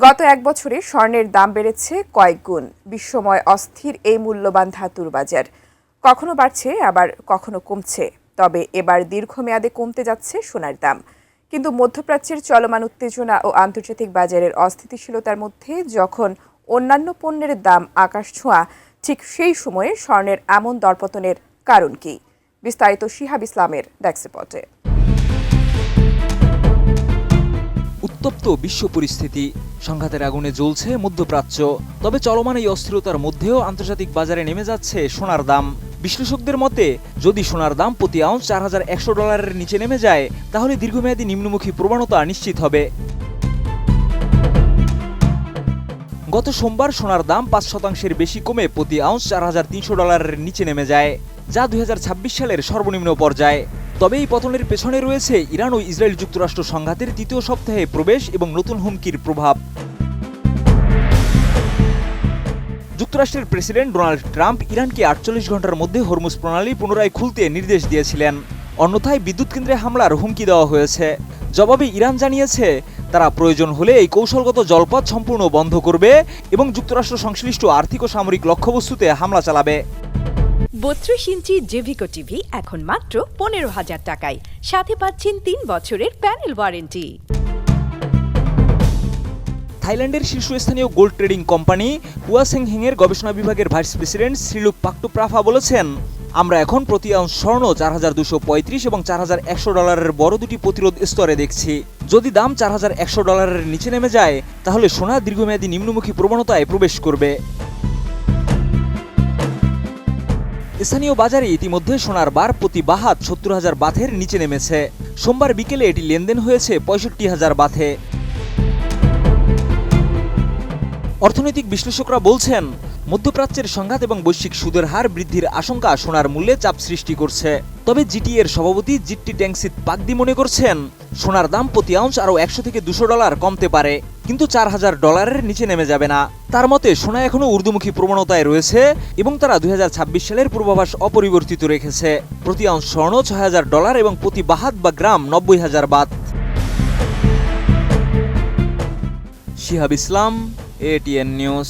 গত এক বছরে স্বর্ণের দাম বেড়েছে কয়েক গুণ। বিশ্বময় অস্থির এই মূল্যবান ধাতুর বাজার কখনো বাড়ছে আবার কখনো কমছে। তবে এবার দীর্ঘমেয়াদে কমতে যাচ্ছে সোনার দাম। কিন্তু মধ্যপ্রাচ্যের চলমান উত্তেজনা ও আন্তর্জাতিক বাজারের অস্থিতিশীলতার মধ্যে যখন অন্যান্য পণ্যের দাম আকাশ ছোঁয়া, ঠিক সেই সময়ে স্বর্ণের এমন দরপতনের কারণ কি? বিস্তারিত শিহাব ইসলামের ডেস্ক রিপোর্টে। উত্তপ্ত বিশ্ব পরিস্থিতি, সংঘাতের আগুনে জ্বলছে মধ্যপ্রাচ্য। তবে চলমান এই অস্থিরতার মধ্যেও আন্তর্জাতিক বাজারে নেমে যাচ্ছে সোনার দাম। বিশ্লেষকদের মতে, যদি সোনার দাম প্রতি আউন্স $4,100 নিচে নেমে যায়, তাহলে দীর্ঘমেয়াদী নিম্নমুখী প্রবণতা নিশ্চিত হবে। গত সোমবার সোনার দাম 5% বেশি কমে প্রতি আউন্স $4,300 নিচে নেমে যায়, যা 2026 সালের সর্বনিম্ন পর্যায়ে। তবে এই পতনের পেছনে রয়েছে ইরান ও ইসরায়েল যুক্তরাষ্ট্র সংঘাতের তৃতীয় সপ্তাহে প্রবেশ এবং নতুন হুমকির প্রভাব। যুক্তরাষ্ট্রের প্রেসিডেন্ট ডোনাল্ড ট্রাম্প ইরানকে 48 ঘন্টার মধ্যে হরমুজ প্রণালী পুনরায় খুলতে নির্দেশ দিয়েছিলেন। অন্যথায় বিদ্যুৎ কেন্দ্রে হামলার হুমকি দেওয়া হয়েছে। জবাবে ইরান জানিয়েছে, তারা প্রয়োজন হলে এই কৌশলগত জলপথ সম্পূর্ণ বন্ধ করবে এবং যুক্তরাষ্ট্র সংশ্লিষ্ট আর্থিক ও সামরিক লক্ষ্যবস্তুতে হামলা চালাবে। 32 ইঞ্চি জেভিকো টিভি এখন মাত্র 15,000 টাকায়, সাথে পাচ্ছেন 3 বছরের প্যানেল ওয়ারেন্টি। থাইল্যান্ডের শীর্ষস্থানীয় গোল্ড ট্রেডিং কোম্পানি হুয়া সেংহেংয়ের গবেষণা বিভাগের ভাইস প্রেসিডেন্ট শ্রীলুক পাকটুপ্রাফা বলেছেন, আমরা এখন প্রতি আউন্স স্বর্ণ $4,235 এবং $4,100 বড় দুটি প্রতিরোধ স্তরে দেখছি। যদি দাম $4,100 নিচে নেমে যায়, তাহলে সোনা দীর্ঘমেয়াদী নিম্নমুখী প্রবণতায় প্রবেশ করবে। স্থানীয় বাজারে ইতিমধ্যে সোনার বার প্রতি বাহাত 70,000 বাথের নিচে নেমেছে। সোমবার বিকেলে এটি লেনদেন হয়েছে 65,000 বাথে। অর্থনৈতিক বিশ্লেষকরা বলছেন, মধ্যপ্রাচ্যের সংঘাত এবং বৈশ্বিক সুদের হার বৃদ্ধির আশঙ্কা সোনার মূল্যে চাপ সৃষ্টি করছে। তবে জিটিএর সভাপতি জিট্টি ট্যাংসিত পাকদি মনে করছেন, সোনার দাম প্রতি আউন্স আরও $100 থেকে $200 কমতে পারে, কিন্তু $4,000 নিচে নেমে যাবে না। তার মতে, সোনা এখনও ঊর্ধ্বমুখী প্রবণতায় রয়েছে এবং তারা 2026 সালের পূর্বাভাস অপরিবর্তিত রেখেছে। প্রতি আউন্স স্বর্ণ $6,000 এবং প্রতি বাহাত বা গ্রাম 90,000 বাত। শিহাব ইসলাম, ATN নিউজ।